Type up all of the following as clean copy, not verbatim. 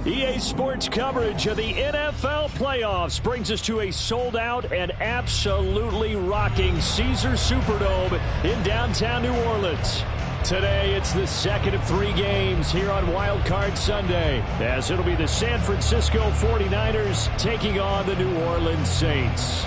EA Sports coverage of the NFL playoffs brings us to a sold-out and absolutely rocking Caesar Superdome in downtown New Orleans. Today, it's the second of 3 games here on Wild Card Sunday, as it'll be the San Francisco 49ers taking on the New Orleans Saints.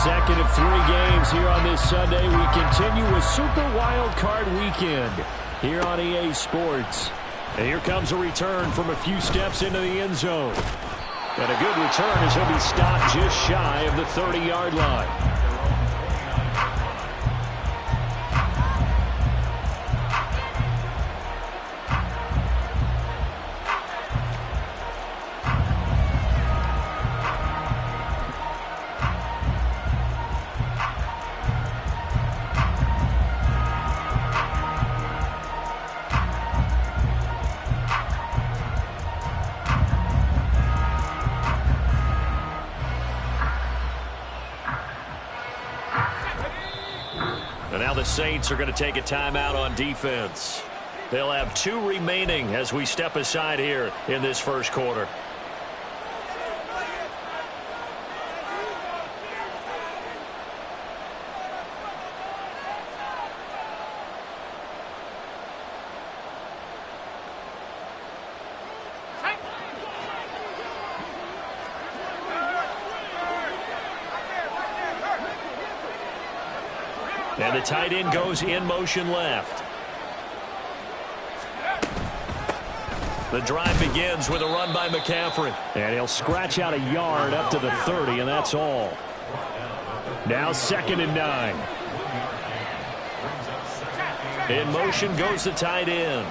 Second of 3 games here on this Sunday. We continue with Super Wild Card Weekend here on EA Sports. And here comes a return from a few steps into the end zone. And a good return as he'll be stopped just shy of the 30-yard line. And now the Saints are going to take a timeout on defense. They'll have 2 remaining as we step aside here in this first quarter. And the tight end goes in motion left. The drive begins with a run by McCaffrey. And he'll scratch out a yard up to the 30, and that's all. Now 2nd and 9. In motion goes the tight end.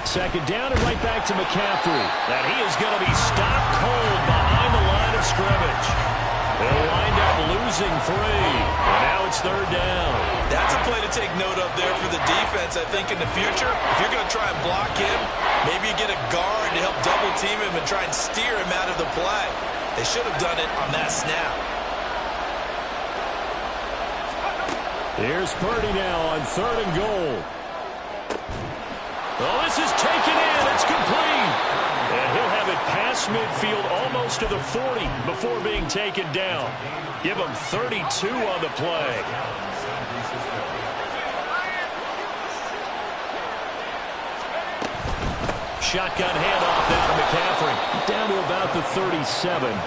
2nd down and right back to McCaffrey. And he is going to be stopped cold behind the line of scrimmage. They'll wind up losing 3. And now it's 3rd down. That's a play to take note of there for the defense. I think in the future, if you're going to try and block him, maybe you get a guard to help double team him and try and steer him out of the play. They should have done it on that snap. Here's Purdy now on 3rd and goal. Oh, this is taken in. It's complete. And he'll have it past midfield almost to the 40 before being taken down. Give him 32 on the play. Shotgun handoff now to McCaffrey. Down to about the 37.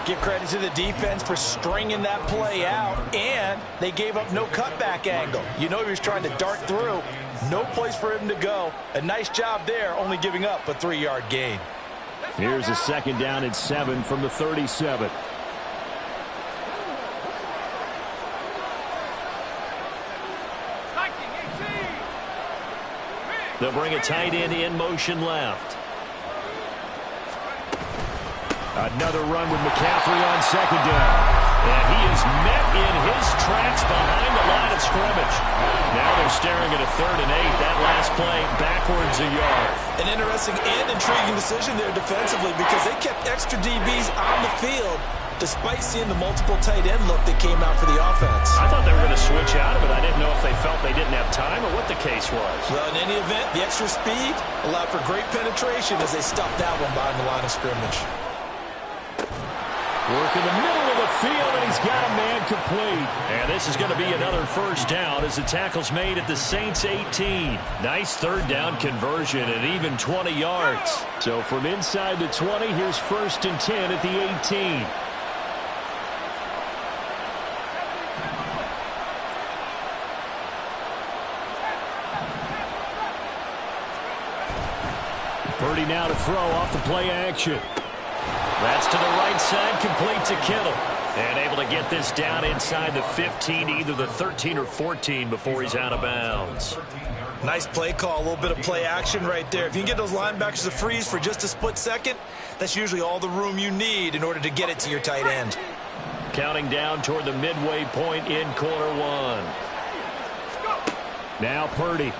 Give credit to the defense for stringing that play out, and they gave up no cutback angle. You know he was trying to dart through. No place for him to go. A nice job there, only giving up a 3-yard gain. Here's a 2nd down and 7 from the 37. They'll bring a tight end in motion left. Another run with McCaffrey on 2nd down. And he is met in his tracks behind the line of scrimmage. Now they're staring at a 3rd and 8. That last play backwards a yard. An interesting and intriguing decision there defensively because they kept extra DBs on the field despite seeing the multiple tight end look that came out for the offense. I thought they were going to switch out of it. I didn't know if they felt they didn't have time or what the case was. Well, in any event, the extra speed allowed for great penetration as they stuffed that one behind the line of scrimmage. Work in the middle of the field, and he's got a man complete. And this is going to be another 1st down as the tackle's made at the Saints' 18. Nice 3rd down conversion at even 20 yards. So from inside the 20, here's 1st and 10 at the 18. Purdy now to throw off the play action. That's to the right side, complete to Kittle. And able to get this down inside the 15, either the 13 or 14 before he's out of bounds. Nice play call, a little bit of play action right there. If you can get those linebackers to freeze for just a split second, That's usually all the room you need in order to get it to your tight end. Counting down toward the midway point in quarter one. Now Purdy.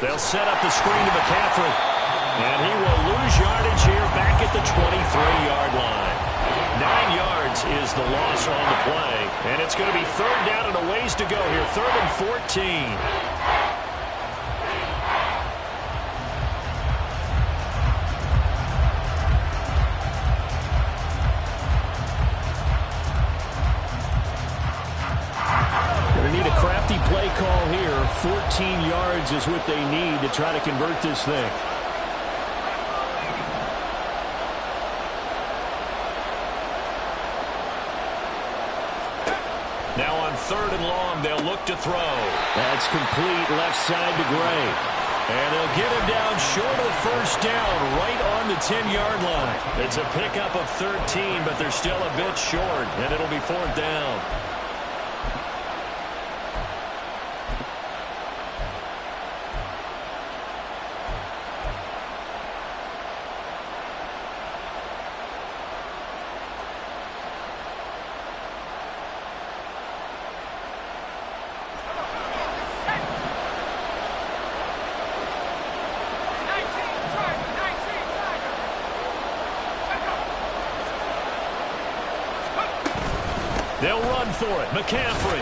They'll set up the screen to McCaffrey. And he will lose yardage here back at the 23-yard line. 9 yards is the loss on the play. And it's going to be third down and a ways to go here. 3rd and 14. Crafty play call here. 14 yards is what they need to try to convert this thing. Now on 3rd and long, they'll look to throw. That's complete left side to Gray. And they'll get him down short of the first down, right on the 10-yard line. It's a pickup of 13, but they're still a bit short, and it'll be 4th down. They'll run for it. McCaffrey.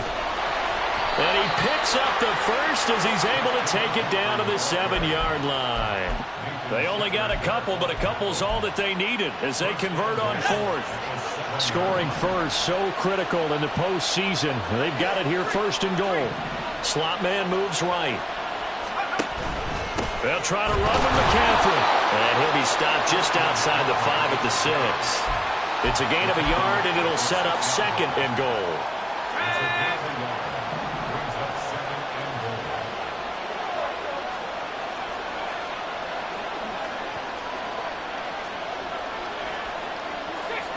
And he picks up the first as he's able to take it down to the 7-yard line. They only got a couple, but a couple's all that they needed as they convert on 4th. Scoring first, so critical in the postseason. They've got it here 1st and goal. Slot man moves right. They'll try to run with McCaffrey. And he'll be stopped just outside the 5 at the 6. It's a gain of a yard, and it'll set up 2nd and goal.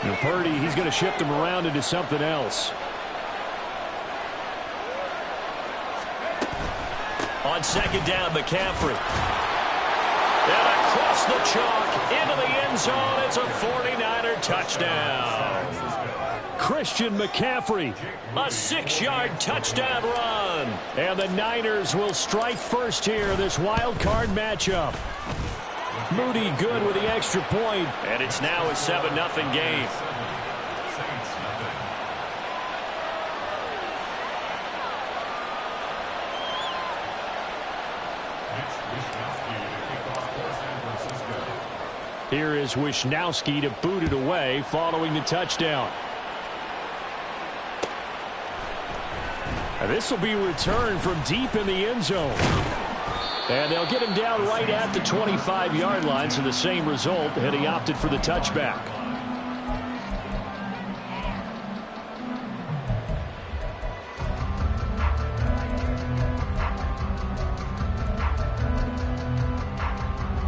Now Purdy, he's going to shift him around into something else. On 2nd down, McCaffrey. And across the chalk, into the end zone. It's a 49er touchdown. Christian McCaffrey, a 6-yard touchdown run. And the Niners will strike first here, this wild card matchup. Moody good with the extra point. And it's now a 7-0 game. Here is Wisnowski to boot it away following the touchdown. This will be returned from deep in the end zone. And they'll get him down right at the 25-yard line, so the same result, and he opted for the touchback.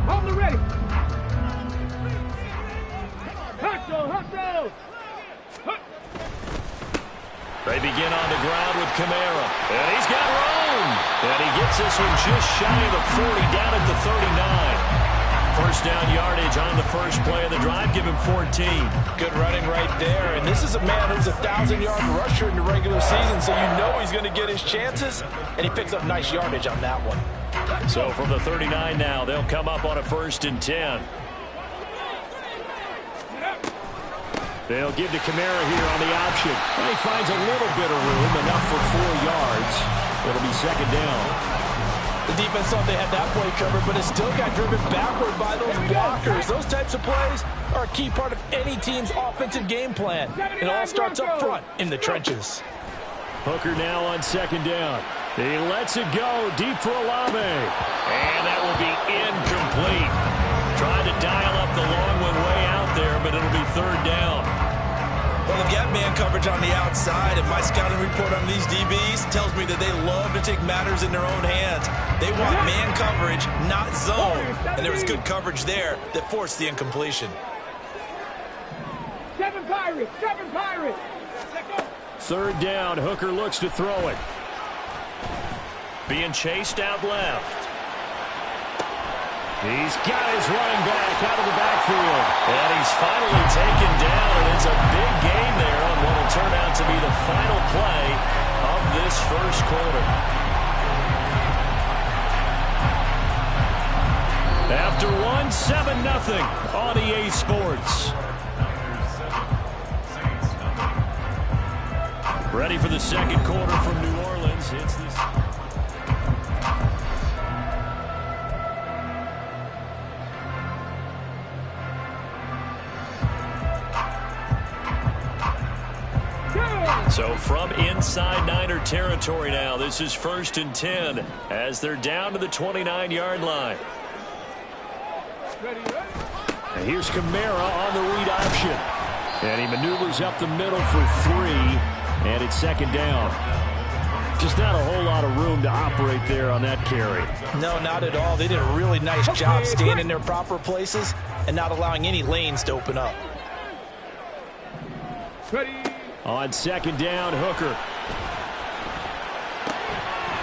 Hold it ready. They begin on the ground with Kamara. And he's got room. And he gets this one just shy of the 40, down at the 39. First down yardage on the first play of the drive. Give him 14. Good running right there. And this is a man who's a 1,000-yard rusher in the regular season, so you know he's going to get his chances. And he picks up nice yardage on that one. So from the 39 now, they'll come up on a 1st and 10. They'll give to Kamara here on the option. And he finds a little bit of room, enough for 4 yards. It'll be 2nd down. The defense thought they had that play covered, but it still got driven backward by those blockers. Those types of plays are a key part of any team's offensive game plan. It all starts up front in the trenches. Hooker now on 2nd down. He lets it go deep for Olave. And that will be incomplete. Trying to dial up the long one way out there, but it'll be 3rd down. Well, they've got man coverage on the outside, and my scouting report on these DBs tells me that they love to take matters in their own hands. They want man coverage, not zone. And there was good coverage there that forced the incompletion. 7 Pirates! 7 Pirates! 3rd down, Hooker looks to throw it. Being chased out left. He's got his running back out of the backfield. And he's finally taken down, and it's a big gain there on what will turn out to be the final play of this first quarter. After one, 7-0 on EA Sports. Ready for the second quarter from New Orleans. It's this. So from inside Niner territory now, this is 1st and 10 as they're down to the 29-yard line. And here's Kamara on the read option. And he maneuvers up the middle for 3, and it's 2nd down. Just not a whole lot of room to operate there on that carry. No, not at all. They did a really nice job staying in their proper places and not allowing any lanes to open up. On 2nd down, Hooker.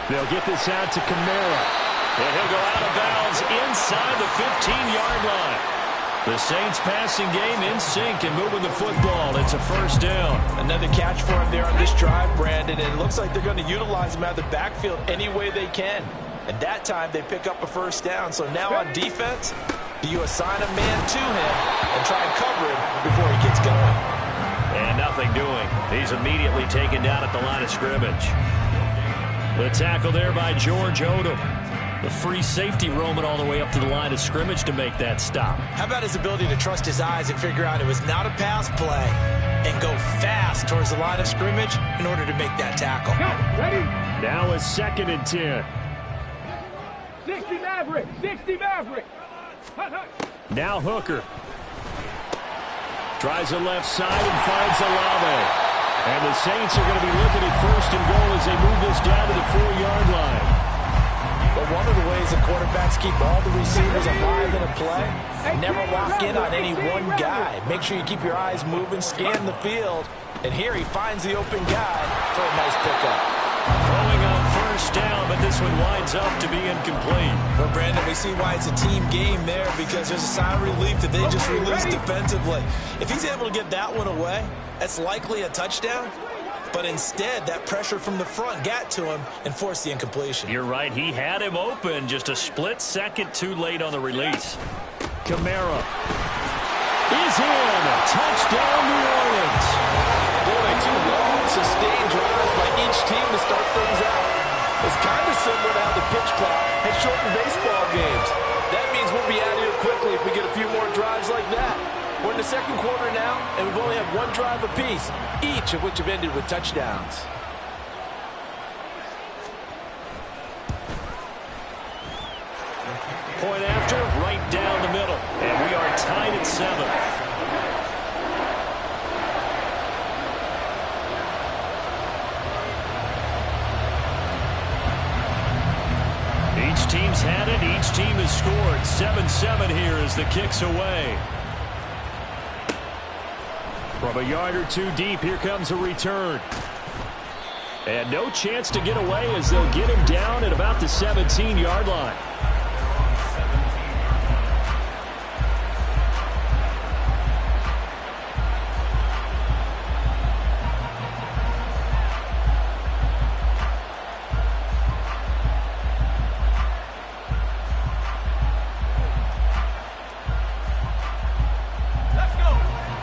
They'll get this out to Kamara. And he'll go out of bounds inside the 15-yard line. The Saints passing game in sync and moving the football. It's a 1st down. Another catch for him there on this drive, Brandon. And it looks like they're going to utilize him out of the backfield any way they can. And that time they pick up a 1st down. So now on defense, do you assign a man to him and try and cover him before he gets going? And nothing doing. He's immediately taken down at the line of scrimmage. The tackle there by George Odom. The free safety roaming all the way up to the line of scrimmage to make that stop. How about his ability to trust his eyes and figure out it was not a pass play and go fast towards the line of scrimmage in order to make that tackle. Ready? Now a 2nd and 10. 60 Maverick. 60 Maverick. Now Hooker. Tries the left side and finds Olave. And the Saints are going to be looking at 1st and goal as they move this down to the 4-yard line. But one of the ways the quarterbacks keep all the receivers alive in a play, never lock in on any one guy. Make sure you keep your eyes moving, scan the field. And here he finds the open guy for a nice pickup. Throwing on 1st down, but this one winds up to be incomplete. Well, Brandon, we see why it's a team game there, because there's a sigh of relief that they just released defensively. If he's able to get that one away, that's likely a touchdown. But instead, that pressure from the front got to him and forced the incompletion. You're right. He had him open, just a split second too late on the release. Kamara is in. Touchdown, New Orleans. Boy, 2 long, sustained drives by each team to start things out. It's kind of similar to how the pitch clock has shortened baseball games. That means we'll be out of here quickly if we get a few more drives like that. We're in the 2nd quarter now, and we've only had 1 drive apiece, each of which have ended with touchdowns. Point after, right down the middle. And we are tied at 7. Each team's had it. Each team has scored. 7-7 here as the kick's away. From a yard or 2 deep, here comes a return. And no chance to get away as they'll get him down at about the 17-yard line.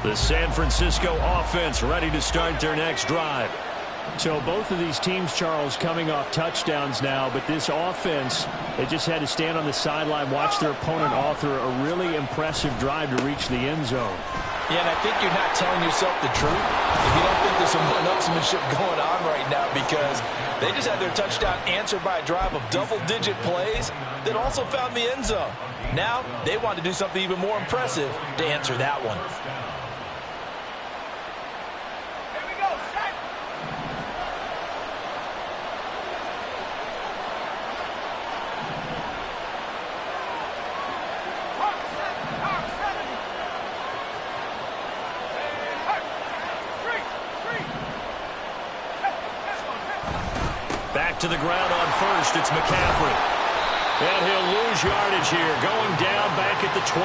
The San Francisco offense ready to start their next drive. So both of these teams, Charles, coming off touchdowns now, but this offense, they just had to stand on the sideline, watch their opponent author a really impressive drive to reach the end zone. Yeah, and I think you're not telling yourself the truth if you don't think there's some one-upsmanship going on right now, because they just had their touchdown answered by a drive of double-digit plays that also found the end zone. Now they want to do something even more impressive to answer that one. Back to the ground on 1st. It's McCaffrey. And he'll lose yardage here, going down back at the 28.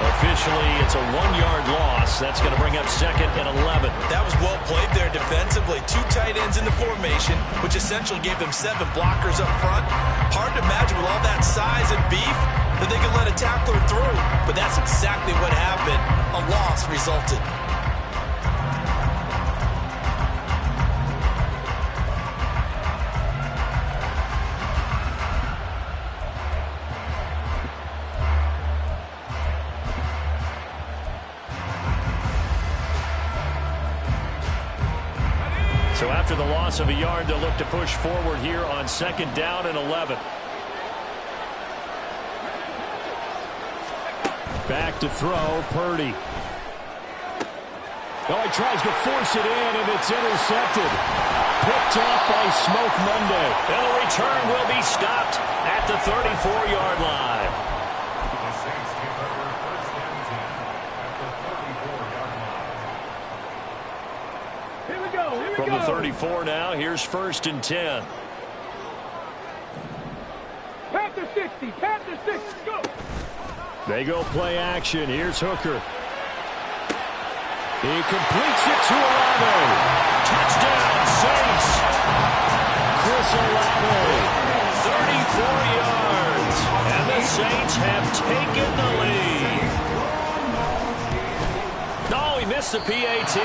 Officially, it's a 1-yard loss. That's going to bring up 2nd and 11. That was well played there defensively. 2 tight ends in the formation, which essentially gave them 7 blockers up front. Hard to imagine with all that size and beef that they could let a tackler through. But that's exactly what happened. A loss resulted. So after the loss of a yard, they'll look to push forward here on 2nd down and 11. Back to throw, Purdy. Oh, he tries to force it in, and it's intercepted. Picked off by Smoke Monday. And the return will be stopped at the 34-yard line. From the 34 now, here's 1st and 10. Panther 60, Panther 60, go! They go play action. Here's Hooker. He completes it to Olave. Touchdown, Saints. Chris Olave, 34 yards. And the Saints have taken the lead. No, he missed the PAT.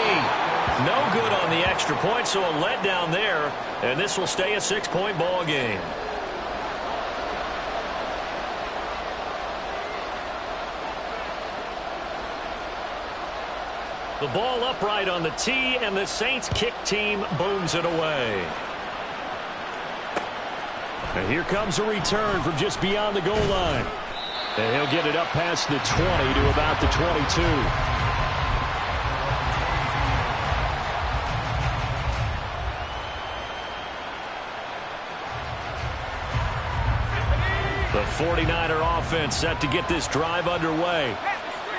No good on the extra point, so a letdown there, and this will stay a 6-point ball game. The ball upright on the tee, and the Saints kick team booms it away. And here comes a return from just beyond the goal line. And he'll get it up past the 20 to about the 22. The 49er offense set to get this drive underway.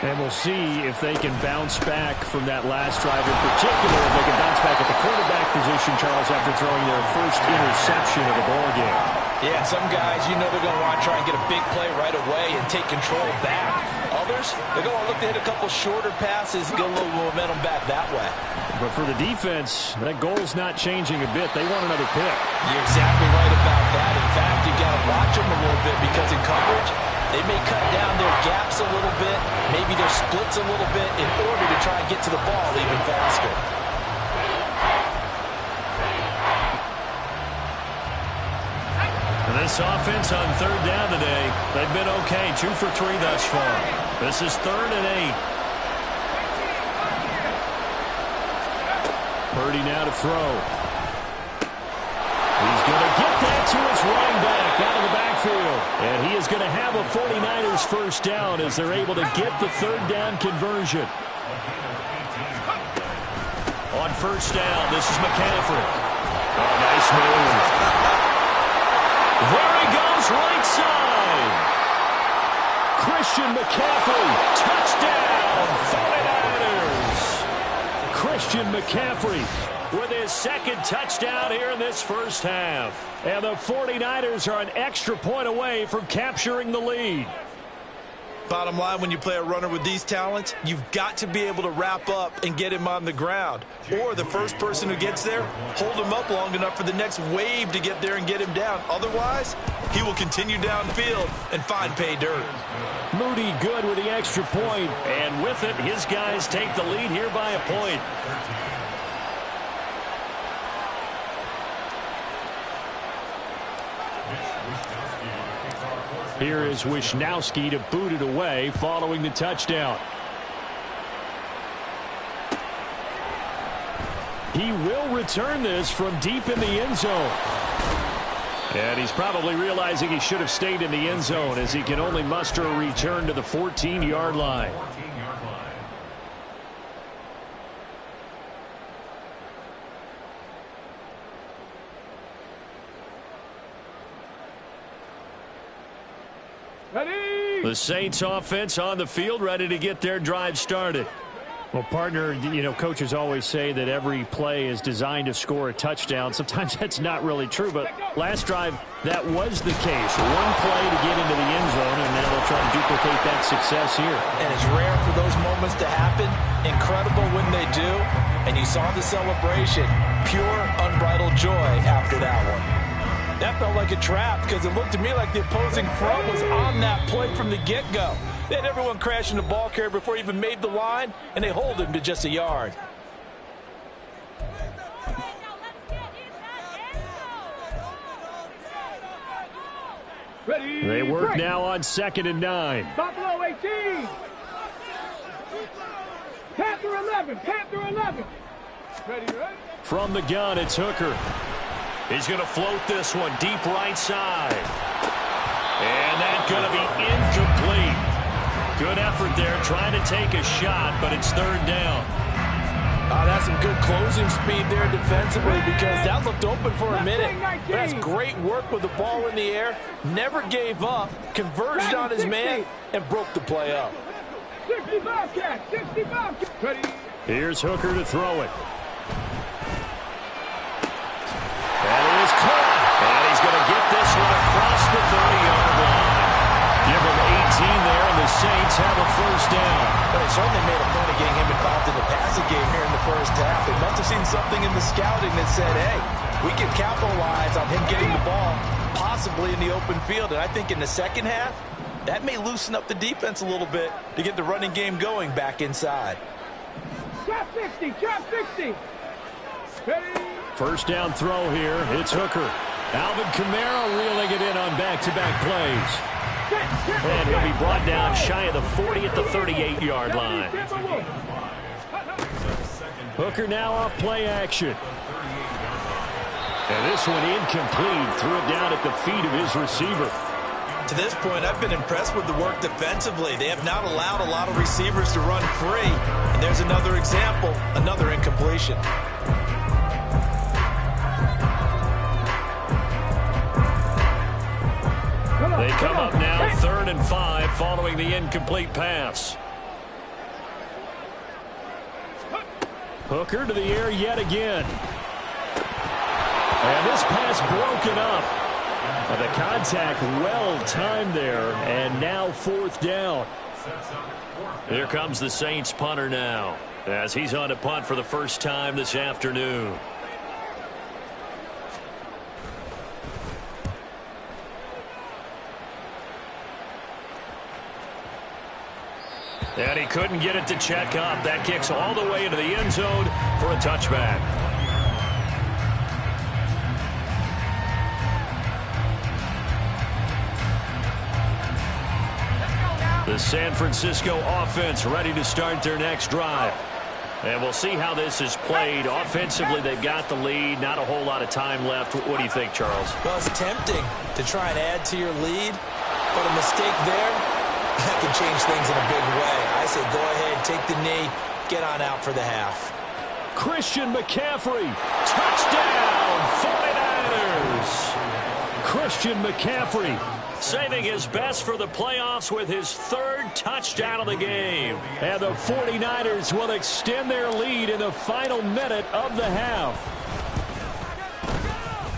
And we'll see if they can bounce back from that last drive in particular, if they can bounce back at the quarterback position, Charles, after throwing their first interception of the ball game. Yeah, some guys, you know they're going to want to try and get a big play right away and take control back. Others, they're going to look to hit a couple shorter passes, get a little momentum back that way. But for the defense, that goal's not changing a bit. They want another pick. You're exactly right about that. In fact, you've got to watch them a little bit because in coverage, they may cut down their gaps a little bit, maybe their splits a little bit in order to try and get to the ball even faster. This offense on 3rd down today, they've been okay. 2 for 3 thus far. This is 3rd and 8. Purdy now to throw. He's going to get that to his running back out of the backfield. And he is going to have a 49ers first down as they're able to get the 3rd down conversion. On 1st down, this is McCaffrey. Oh, nice move. There he goes, right side. Christian McCaffrey, touchdown, 49ers. Christian McCaffrey with his 2nd touchdown here in this first half. And the 49ers are an extra point away from capturing the lead. Bottom line, when you play a runner with these talents, you've got to be able to wrap up and get him on the ground. Or the first person who gets there, hold him up long enough for the next wave to get there and get him down. Otherwise, he will continue downfield and find pay dirt. Moody good with the extra point. And with it, his guys take the lead here by a point. Here is Wisnowski to boot it away following the touchdown. He will return this from deep in the end zone. And he's probably realizing he should have stayed in the end zone as he can only muster a return to the 14-yard line. Ready? The Saints offense on the field, ready to get their drive started. Well, partner, you know, coaches always say that every play is designed to score a touchdown. Sometimes that's not really true, but last drive, that was the case. One play to get into the end zone, and now they'll try to duplicate that success here. And it's rare for those moments to happen. Incredible when they do. And you saw the celebration. Pure, unbridled joy after that one. That felt like a trap because it looked to me like the opposing front was on that play from the get-go. They had everyone crashing the ball carrier before he even made the line, and they hold him to just a yard. Ready, They work break. now on 2nd and 9. Buffalo 18. Panther 11. Panther 11. Ready. From the gun, it's Hooker. He's going to float this one deep right side. And that's going to be incomplete. Good effort there, trying to take a shot, but it's 3rd down. That's some good closing speed there defensively because that looked open for a minute. But that's great work with the ball in the air. Never gave up, converged on his man, and broke the play up. 65 catch. 65 catch. Ready. Here's Hooker to throw it. That is caught. And he's going to get this one across the 30-yard line. Give him 18 there, and the Saints have a 1st down. But they certainly made a point of getting him involved in the passing game here in the 1st half. They must have seen something in the scouting that said, hey, we can capitalize on him getting the ball, possibly in the open field. And I think in the 2nd half, that may loosen up the defense a little bit to get the running game going back inside. Trap 60. Trap 60. Ready. 1st down throw here. It's Hooker. Alvin Kamara reeling it in on back-to-back plays. And he'll be brought down shy of the 40 at the 38-yard line. Hooker now off play action. And this one incomplete. Threw it down at the feet of his receiver. To this point, I've been impressed with the work defensively. They have not allowed a lot of receivers to run free. And there's another example, another incompletion. They come up now 3rd and 5 following the incomplete pass. Hooker to the air yet again. And this pass broken up. The contact well timed there, and now 4th down. Here comes the Saints punter now as he's on to punt for the first time this afternoon. And he couldn't get it to check up. That kicks all the way into the end zone for a touchback. The San Francisco offense ready to start their next drive. And we'll see how this is played. Offensively, they've got the lead. Not a whole lot of time left. What do you think, Charles? Well, it's tempting to try and add to your lead, but a mistake there, that can change things in a big way. I say go ahead, take the knee, get on out for the half. Christian McCaffrey, touchdown, 49ers. Christian McCaffrey saving his best for the playoffs with his 3rd touchdown of the game. And the 49ers will extend their lead in the final minute of the half.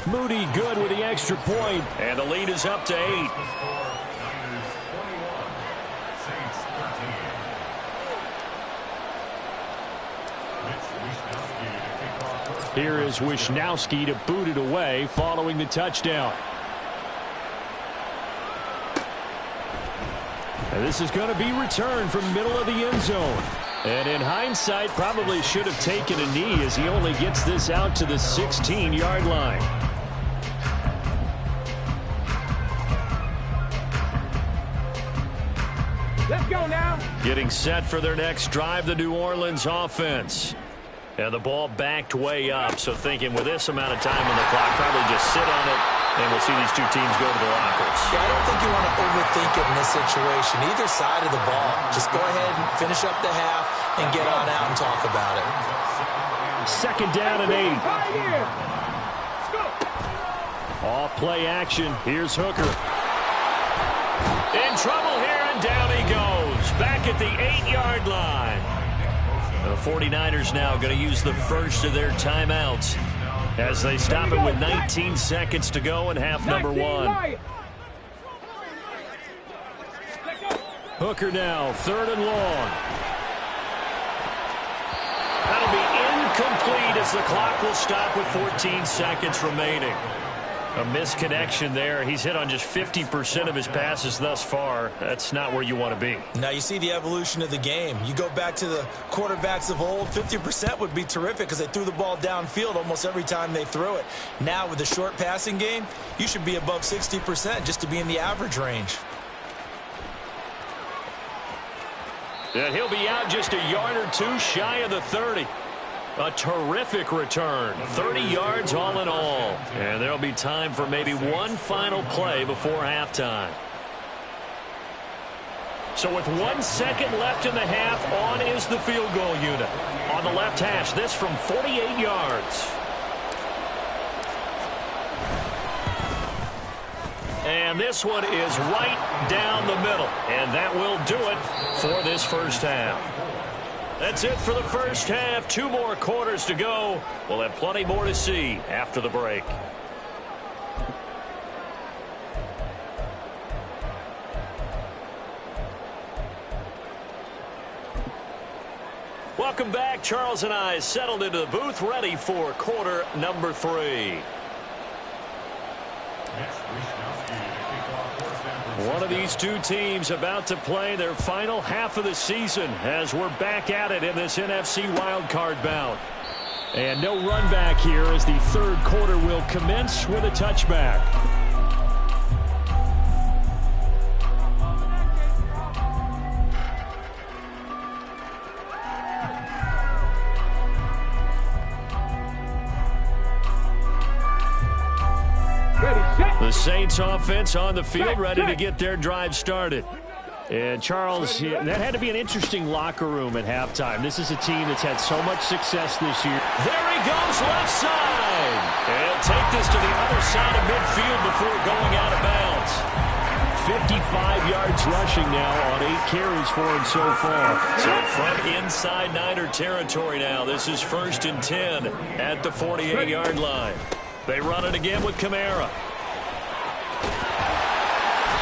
Moody good with the extra point, and the lead is up to 8. Here is Wisnowski to boot it away following the touchdown. And this is going to be returned from middle of the end zone. And in hindsight, probably should have taken a knee as he only gets this out to the 16-yard line. Let's go now. Getting set for their next drive, the New Orleans offense. And the ball backed way up, so thinking with this amount of time on the clock, probably just sit on it, and we'll see these two teams go to the lockers. Yeah, I don't think you want to overthink it in this situation. Either side of the ball. Just go ahead and finish up the half and get on out and talk about it. 2nd down and 8. Pioneer. Go. Off play action. Here's Hooker. In trouble here, and down he goes. Back at the 8-yard line. The 49ers now going to use the first of their timeouts as they stop it with 19 seconds to go in half number one. Hooker now, 3rd and long. That'll be incomplete as the clock will stop with 14 seconds remaining. A misconnection there. He's hit on just 50% of his passes thus far. That's not where you want to be. Now you see the evolution of the game. You go back to the quarterbacks of old, 50% would be terrific because they threw the ball downfield almost every time they threw it. Now with the short passing game, you should be above 60% just to be in the average range. And he'll be out just a yard or two shy of the 30. A terrific return. 30 yards all in all. And there'll be time for maybe one final play before halftime. So with 1 second left in the half, on is the field goal unit. On the left hash, this from 48 yards. And this one is right down the middle. And that will do it for this first half. That's it for the first half. 2 more quarters to go. We'll have plenty more to see after the break. Welcome back. Charles and I settled into the booth, ready for quarter number 3. One of these two teams about to play their final half of the season as we're back at it in this NFC wildcard bout. And no run back here as the 3rd quarter will commence with a touchback. The Saints offense on the field, ready to get their drive started. And Charles, that had to be an interesting locker room at halftime. This is a team that's had so much success this year. There he goes, left side. And he'll take this to the other side of midfield before going out of bounds. 55 yards rushing now on 8 carries for him so far. So from inside Niner territory now, this is 1st and 10 at the 48-yard line. They run it again with Kamara.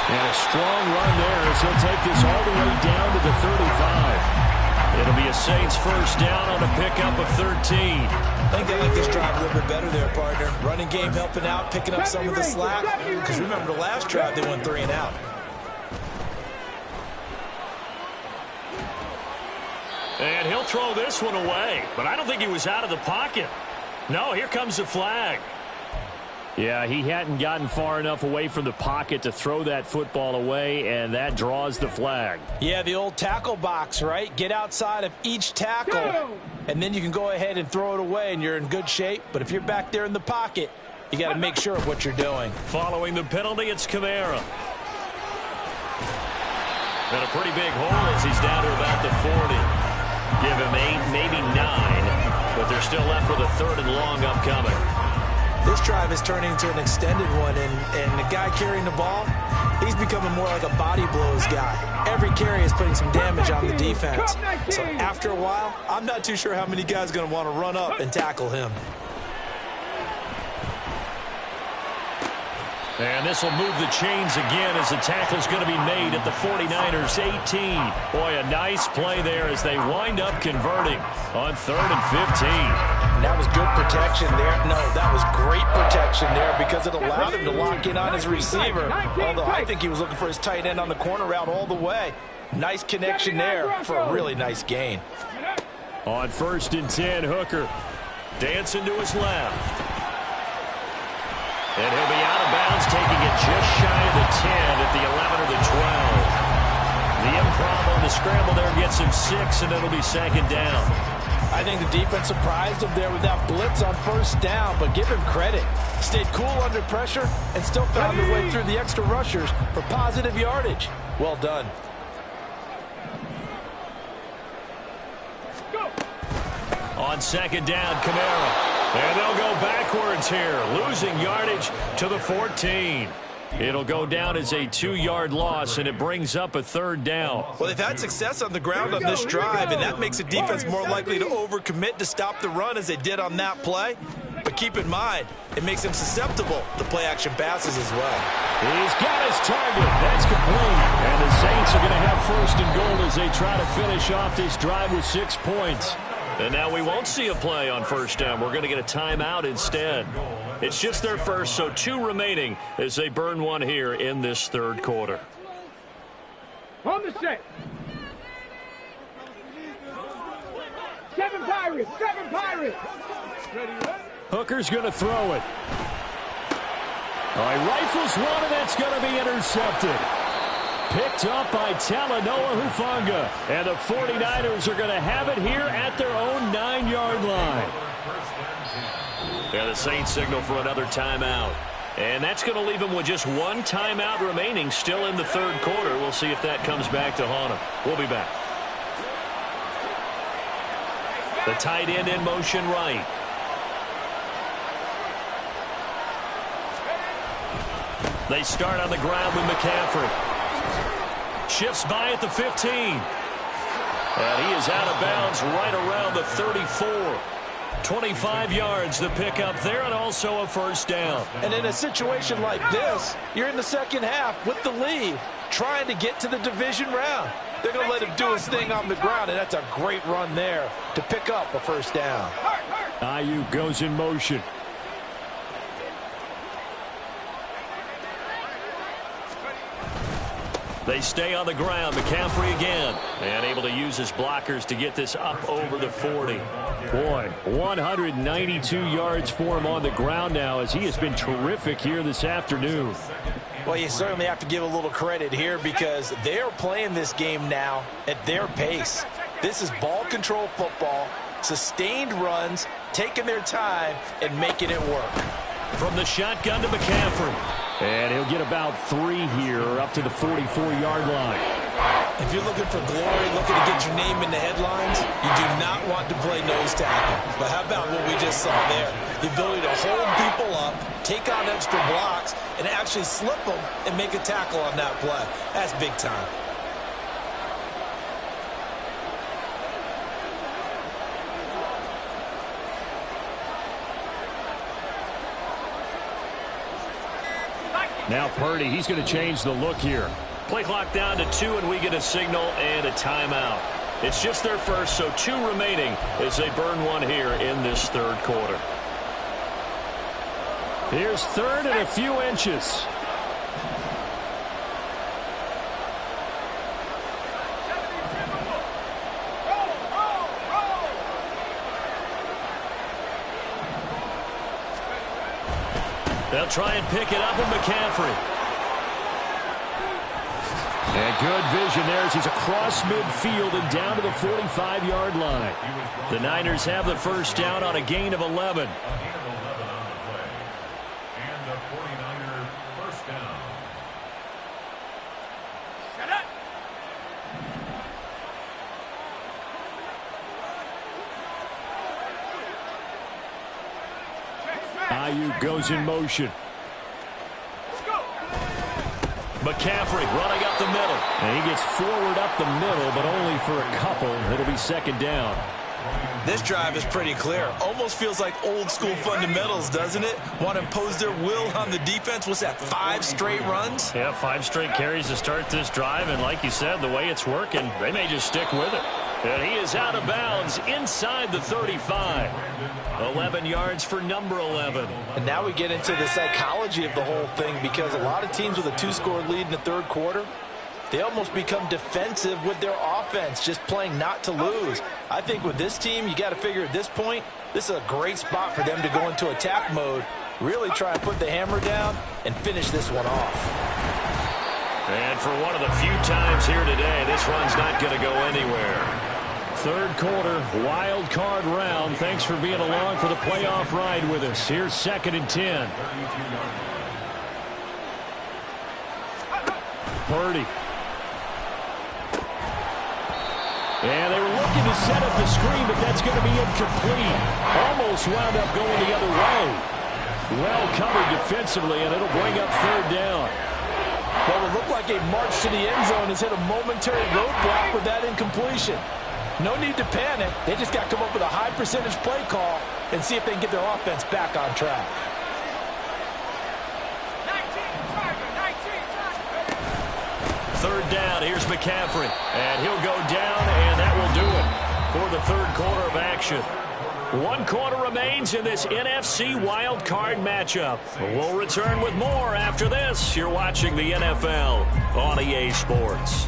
And a strong run there as he'll take this all the way down to the 35. It'll be a Saints first down on a pickup of 13. I think they like this drive a little bit better there, partner. Running game helping out, picking up some of the slack. Because remember the last drive, they went 3 and out. And he'll throw this one away. But I don't think he was out of the pocket. No, here comes the flag. Yeah, he hadn't gotten far enough away from the pocket to throw that football away, and that draws the flag. Yeah, the old tackle box, right? Get outside of each tackle, and then you can go ahead and throw it away, and you're in good shape. But if you're back there in the pocket, you got to make sure of what you're doing. Following the penalty, it's Kamara. And a pretty big hole as he's down to about the 40. Give him 8, maybe 9, but they're still left with a 3rd and long upcoming. This drive is turning into an extended one, and the guy carrying the ball, he's becoming more like a body blows guy. Every carry is putting some damage on the defense. So after a while, I'm not too sure how many guys are going to want to run up and tackle him. And this will move the chains again as the tackle's going to be made at the 49ers 18. Boy, a nice play there as they wind up converting on 3rd and 15. That was good protection there. No, that was great protection there because it allowed him to lock in on his receiver. Although I think he was looking for his tight end on the corner route all the way. Nice connection there for a really nice gain. On 1st and 10, Hooker dancing to his left. And he'll be out of bounds, taking it just shy of the 10 at the 11 or the 12. The improv on the scramble there gets him 6, and it'll be 2nd down. I think the defense surprised him there with that blitz on 1st down, but give him credit. Stayed cool under pressure and still found their way through the extra rushers for positive yardage. Well done. On 2nd down, Kamara. And they'll go backwards here, losing yardage to the 14. It'll go down as a 2-yard loss, and it brings up a 3rd down. Well, they've had success on the ground on this drive, and that makes a defense more likely to overcommit to stop the run as they did on that play. But keep in mind, it makes them susceptible to play-action passes as well. He's got his target. That's complete. And the Saints are going to have 1st and goal as they try to finish off this drive with 6 points. And now we won't see a play on 1st down. We're going to get a timeout instead. It's just their first, so 2 remaining as they burn one here in this 3rd quarter. On the set. 7 Pirates. 7 Pirates. Hooker's going to throw it. All right, rifles one, and that's going to be intercepted. Picked up by Talanoa Hufanga. And the 49ers are going to have it here at their own 9-yard line. And the Saints signal for another timeout. And that's going to leave them with just 1 timeout remaining still in the 3rd quarter. We'll see if that comes back to haunt them. We'll be back. The tight end in motion right. They start on the ground with McCaffrey. Shifts by at the 15. And he is out of bounds right around the 34. 25 yards the pick up there, and also a 1st down. And in a situation like this, you're in the 2nd half with the lead, trying to get to the division round. They're going to let him do his thing on the ground, and that's a great run there to pick up a 1st down. Ayuk goes in motion. They stay on the ground. McCaffrey again. And able to use his blockers to get this up over the 40. Boy, 192 yards for him on the ground now as he has been terrific here this afternoon. Well, you certainly have to give a little credit here because they're playing this game now at their pace. This is ball control football, sustained runs, taking their time, and making it work. From the shotgun to McCaffrey. And he'll get about 3 here up to the 44-yard line. If you're looking for glory, looking to get your name in the headlines, you do not want to play nose tackle. But how about what we just saw there? The ability to hold people up, take on extra blocks, and actually slip them and make a tackle on that play. That's big time. Now Purdy, he's going to change the look here. Play clock down to 2, and we get a signal and a timeout. It's just their first, so 2 remaining as they burn one here in this 3rd quarter. Here's 3rd and a few inches. They'll try and pick it up with McCaffrey. And good vision there as he's across midfield and down to the 45-yard line. The Niners have the 1st down on a gain of 11. Ayuk goes in motion. McCaffrey running up the middle. And he gets forward up the middle, but only for a couple. It'll be 2nd down. This drive is pretty clear. Almost feels like old school fundamentals, doesn't it? Want to impose their will on the defense. What's that, 5 straight runs? Yeah, 5 straight carries to start this drive. And like you said, the way it's working, they may just stick with it. And he is out of bounds inside the 35. 11 yards for number 11. And now we get into the psychology of the whole thing because a lot of teams with a 2-score lead in the 3rd quarter, they almost become defensive with their offense, just playing not to lose. I think with this team, you got to figure at this point, this is a great spot for them to go into attack mode, really try and put the hammer down and finish this one off. And for one of the few times here today, this run's not going to go anywhere. 3rd quarter, wild card round. Thanks for being along for the playoff ride with us. Here's 2nd and 10. Purdy. And they were looking to set up the screen, but that's going to be incomplete. Almost wound up going the other way. Well covered defensively, and it'll bring up third down. Well, it looked like a march to the end zone has hit a momentary roadblock with that incompletion. No need to panic. They just got to come up with a high percentage play call and see if they can get their offense back on track. Third down, here's McCaffrey. And he'll go down, and that will do it for the third quarter of action. 1 quarter remains in this NFC Wild Card matchup. We'll return with more after this. You're watching the NFL on EA Sports.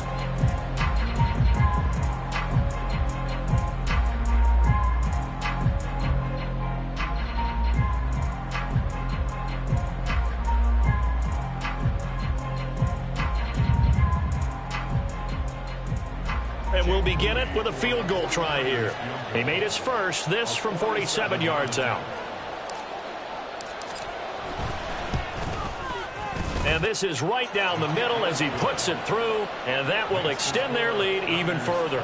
And we'll begin it with a field goal try here. He made his first, this from 47 yards out. And this is right down the middle as he puts it through, and that will extend their lead even further.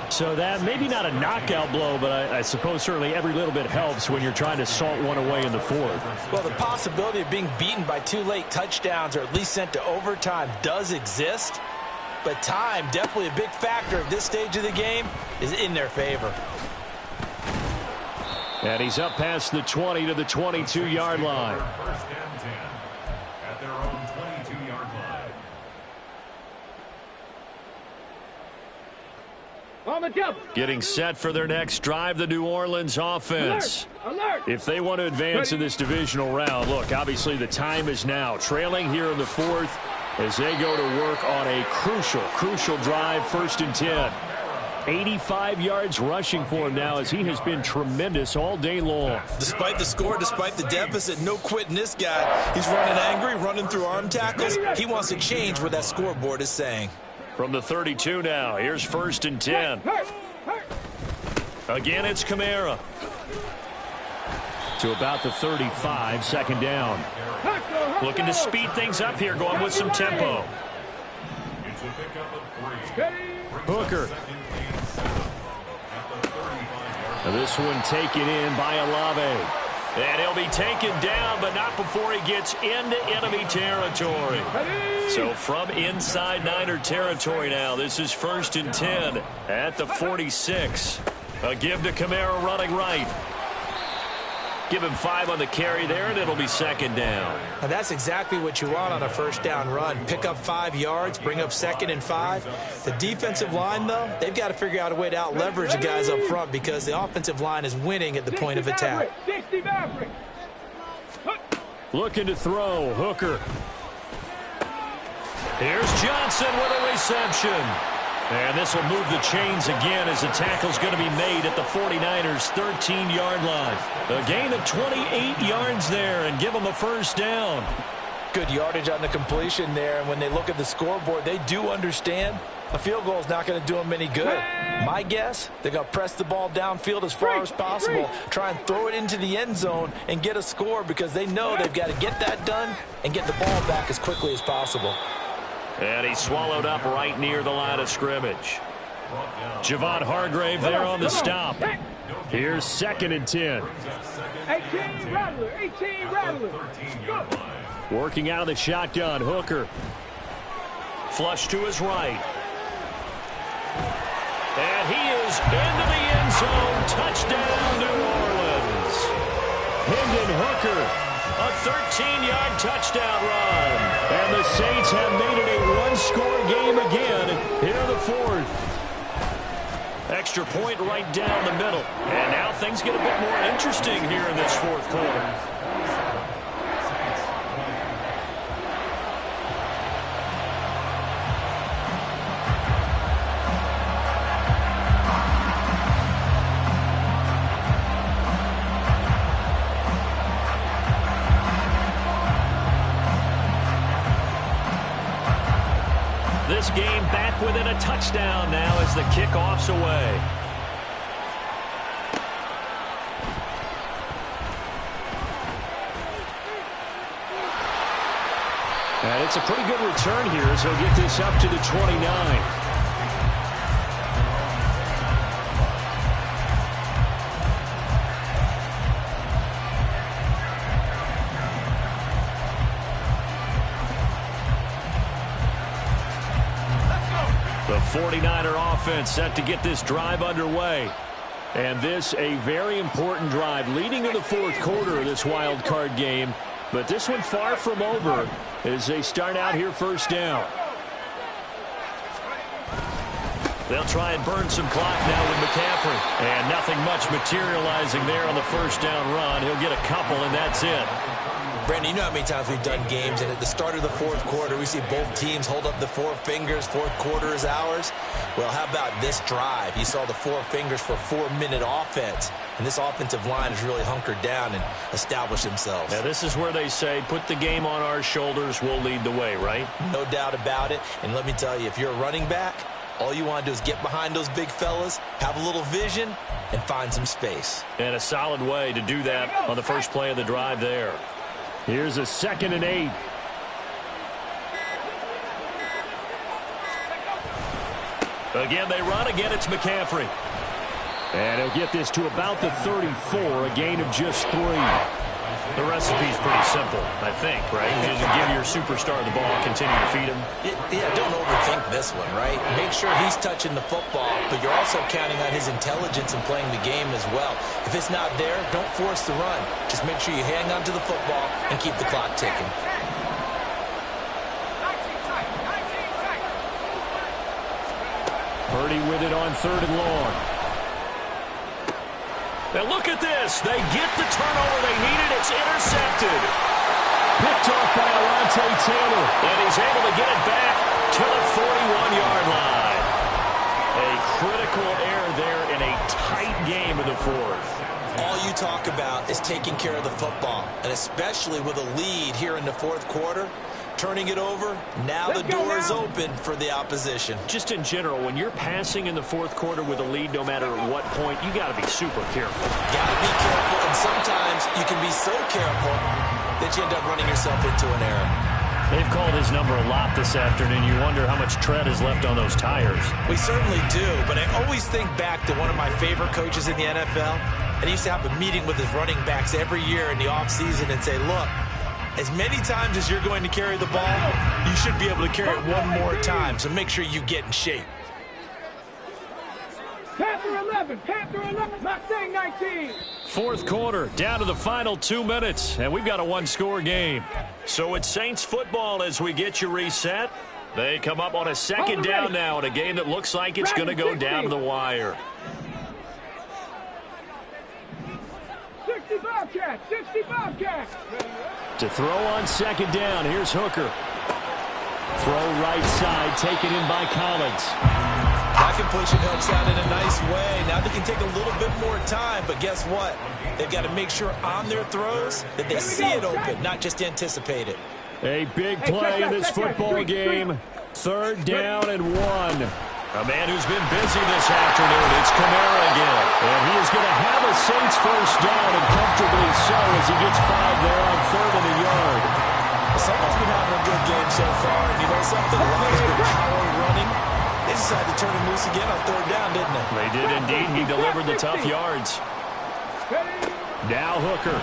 So that maybe not a knockout blow, but I suppose certainly every little bit helps when you're trying to salt one away in the fourth. Well, the possibility of being beaten by 2 late touchdowns or at least sent to overtime does exist. But time, definitely a big factor at this stage of the game, is in their favor. And he's up past the 20 to the 22-yard line. First and 10 at their own 22-yard line. On the double. Getting set for their next drive, the New Orleans offense. Alert. If they want to advance in this divisional round, look, obviously the time is now. Trailing here in the fourth as they go to work on a crucial drive, 1st and 10. 85 yards rushing for him now as he has been tremendous all day long. Despite the score, despite the deficit, no quitting this guy. He's running angry, running through arm tackles. He wants to change what that scoreboard is saying. From the 32 now, here's 1st and 10. Again, it's Kamara. To about the 35, 2nd down. Looking to speed things up here, going with some tempo. It's a pickup of 3. Hooker. This one taken in by Olave. And he'll be taken down, but not before he gets into enemy territory. So from inside Niner territory now, this is 1st and 10 at the 46. A give to Kamara running right. Give him 5 on the carry there, and it'll be 2nd down. And that's exactly what you want on a 1st down run. Pick up 5 yards, bring up 2nd and 5. The defensive line, though, they've got to figure out a way to out-leverage the guys up front because the offensive line is winning at the point of attack. Looking to throw, Hooker. Here's Johnson with a reception. And this will move the chains again as the tackle's going to be made at the 49ers' 13-yard line. A gain of 28 yards there and give them a 1st down. Good yardage on the completion there. And when they look at the scoreboard, they do understand a field goal is not going to do them any good. My guess, they're going to press the ball downfield as far as possible, try and throw it into the end zone and get a score because they know they've got to get that done and get the ball back as quickly as possible. And he's swallowed up right near the line of scrimmage. Javon Hargrave there on the stop. Here's 2nd and 10. 18 Rattler. Working out of the shotgun, Hooker. Flush to his right. And he is into the end zone. Touchdown, New Orleans. Hendon Hooker. A 13-yard touchdown run. And the Saints have made it a one-score game again here in the fourth. Extra point right down the middle. And now things get a bit more interesting here in this fourth quarter. This game back within a touchdown now as the kickoff's away. And it's a pretty good return here as he'll get this up to the 29. 49er offense set to get this drive underway. And this a very important drive leading in the fourth quarter of this wild card game. But this one far from over as they start out here first down. They'll try and burn some clock now with McCaffrey. And nothing much materializing there on the first down run. He'll get a couple, and that's it. Brandon, you know how many times we've done games, and at the start of the fourth quarter, we see both teams hold up the four fingers. Fourth quarter is ours. Well, how about this drive? You saw the four fingers for 4-minute offense, and this offensive line has really hunkered down and established themselves. Now, this is where they say, put the game on our shoulders, we'll lead the way, right? No doubt about it, and let me tell you, if you're a running back, all you want to do is get behind those big fellas, have a little vision, and find some space. And a solid way to do that on the first play of the drive there. Here's a 2nd and 8. Again, they run. Again, it's McCaffrey. And he'll get this to about the 34, a gain of just 3. The recipe's pretty simple, I think, right? You just give your superstar the ball, continue to feed him. Yeah, don't overthink this one, right? Make sure he's touching the football, but you're also counting on his intelligence in playing the game as well. If it's not there, don't force the run. Just make sure you hang on to the football and keep the clock ticking. Purdy with it on 3rd and long. Now look at this. They get the turnover they needed. It's intercepted. Picked off by Alontae Taylor. And he's able to get it back to the 41-yard line. A critical error there in a tight game in the fourth. All you talk about is taking care of the football, and especially with a lead here in the fourth quarter. Turning it over, now the door is open for the opposition. Just in general, when you're passing in the fourth quarter with a lead, no matter at what point, you got to be super careful. Got to be careful, and sometimes you can be so careful that you end up running yourself into an error. They've called his number a lot this afternoon. You wonder how much tread is left on those tires. We certainly do, but I always think back to one of my favorite coaches in the NFL, and he used to have a meeting with his running backs every year in the offseason and say, look, as many times as you're going to carry the ball, you should be able to carry it one more time, so make sure you get in shape. Panther 11, Mustang 19. Fourth quarter, down to the final 2 minutes, and we've got a one-score game. So it's Saints football as we get you reset. They come up on a 2nd down now in a game that looks like it's going to go down to the wire. 60 Bobcats. To throw on 2nd down, here's Hooker. Throw right side, taken in by Collins. That completion helps out in a nice way. Now they can take a little bit more time, but guess what? They've got to make sure on their throws that they see it open, not just anticipate it. A big play in this football game. 3rd down and 1. A man who's been busy this afternoon. It's Kamara again. And he is going to have a Saints first down, and comfortably so as he gets 5 there on 3rd and a yard. Someone's been having a good game so far. And you know something? A lot has been power running. They decided to turn him loose again on 3rd down, didn't they? They did indeed. He delivered the tough yards. Now Hooker.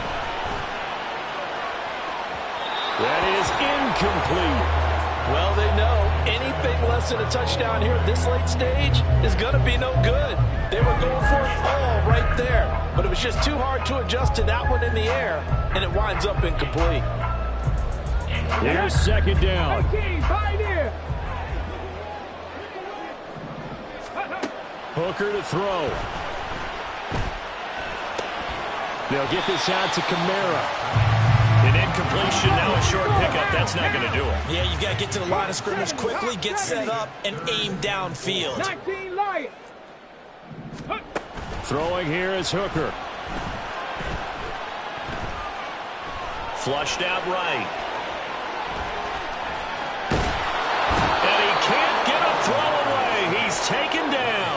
That is incomplete. Well, they know anything less than a touchdown here at this late stage is going to be no good. They were going for it all right there, but it was just too hard to adjust to that one in the air, and it winds up incomplete. Here's 2nd down. Hooker to throw. They'll get this out to Kamara. An incompletion, now a short pickup. That's not going to do it. Yeah, you got to get to the line of scrimmage quickly, get set up, and aim downfield. 19 Lions. Throwing here is Hooker. Flushed out right. And he can't get a throw away. He's taken down.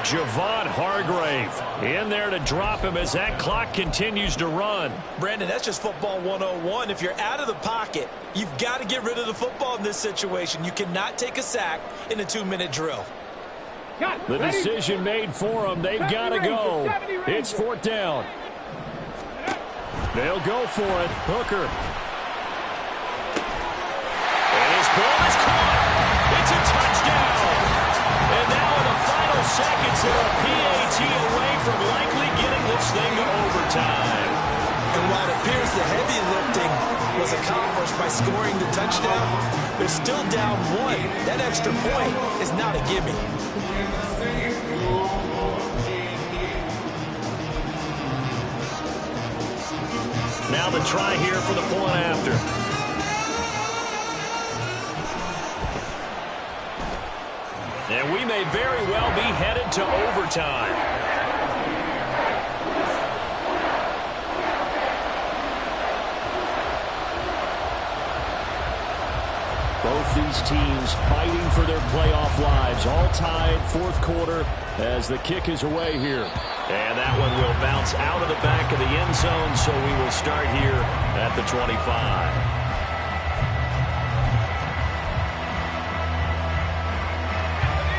Javon Hargrave in there to drop him as that clock continues to run. Brandon, that's just football 101. If you're out of the pocket, you've got to get rid of the football in this situation. You cannot take a sack in a 2-minute drill. The decision made for them. They've got to go. It's 4th down. They'll go for it. Hooker. And his ball is caught. It's a touchdown. seconds and a PAT away from likely getting this thing to overtime. And while it appears the heavy lifting was accomplished by scoring the touchdown, they're still down 1. That extra point is not a gimme. Now the try here for the point after. And we may very well be headed to overtime. Both these teams fighting for their playoff lives. All tied, fourth quarter, as the kick is away here. And that one will bounce out of the back of the end zone, so we will start here at the 25.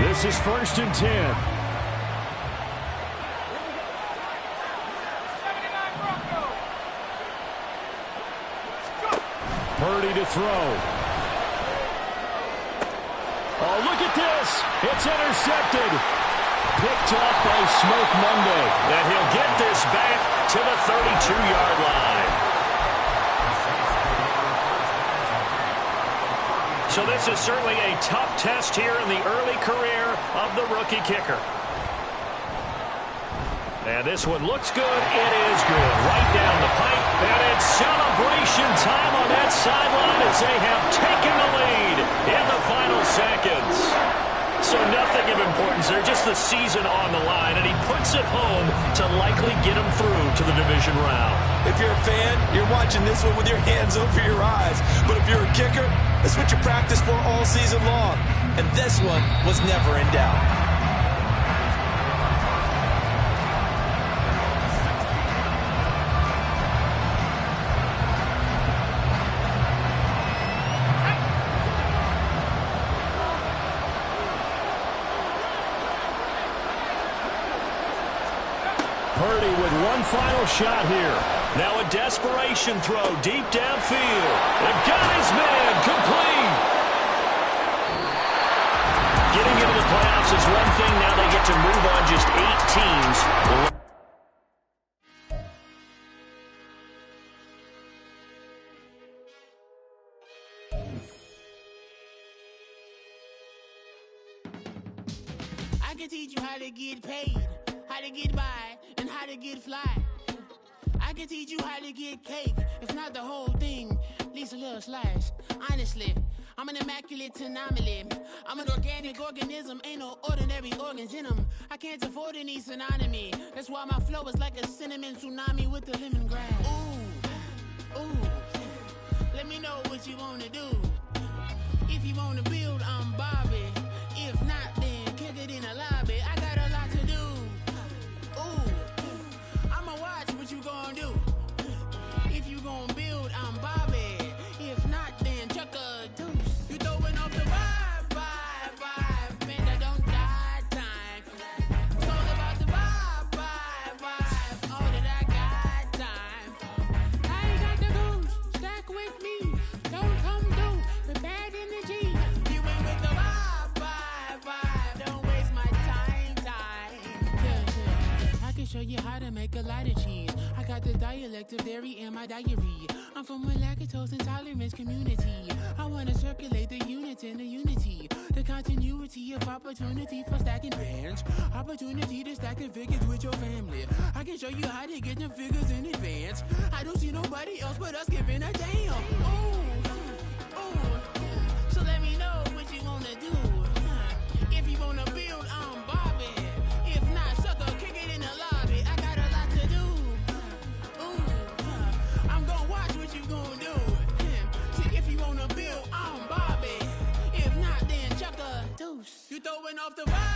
This is 1st and 10. Purdy to throw. Oh, look at this. It's intercepted. Picked up by Smoke Monday. And he'll get this back to the 32-yard line. So this is certainly a tough test here in the early career of the rookie kicker. And this one looks good. It is good. Right down the pipe. And it's celebration time on that sideline as they have taken the lead in the final seconds. So nothing of importance there, just the season on the line. And he puts it home to likely get him through to the division round. If you're a fan, you're watching this one with your hands over your eyes. But if you're a kicker, that's what you practice for all season long. And this one was never in doubt. Purdy with one final shot here. Now a desperation throw deep downfield. And got his man complete. Getting into the playoffs is one thing. Now they get to move on just 8 teams. I can teach you how to get paid, how to get by, and how to get fly. I can teach you how to get cake, if not the whole thing, at least a little slice. Honestly, I'm an immaculate anomaly. I'm an organic organism, ain't no ordinary organs in them. I can't afford any synonymy. That's why my flow is like a cinnamon tsunami with the lemongrass. Ooh, ooh, let me know what you wanna do. If you wanna build, I'm Bobby. If not, then kick it in the lobby. I got a lot to do. Ooh, I'ma watch what you gonna do. If you gonna build, I'm Bobby. If not, then chuck a deuce. You throwing off the vibe. Man, I don't die time. It's all about the vibe. All that I got time. I ain't got the goose. Stack with me. Don't come through the bad energy. You ain't with the vibe. Don't waste my time. Yeah. I can show you how to make a lot of cheese. I got the dialect of dairy in my diary. I'm from a lactose intolerance community. I wanna circulate the units in the unity. The continuity of opportunity for stacking bands. Opportunity to stack the figures with your family. I can show you how to get them figures in advance. I don't see nobody else but us giving a damn. Ooh. So let me know what you wanna do. If you wanna build, I'm Bobby. If not, sucker, kick it in the lobby. I got a lot to do. Ooh, I'm gonna watch what you gonna do. See, if you wanna build, I'm Bobby. If not, then chuck a deuce. You throwing off the vibe.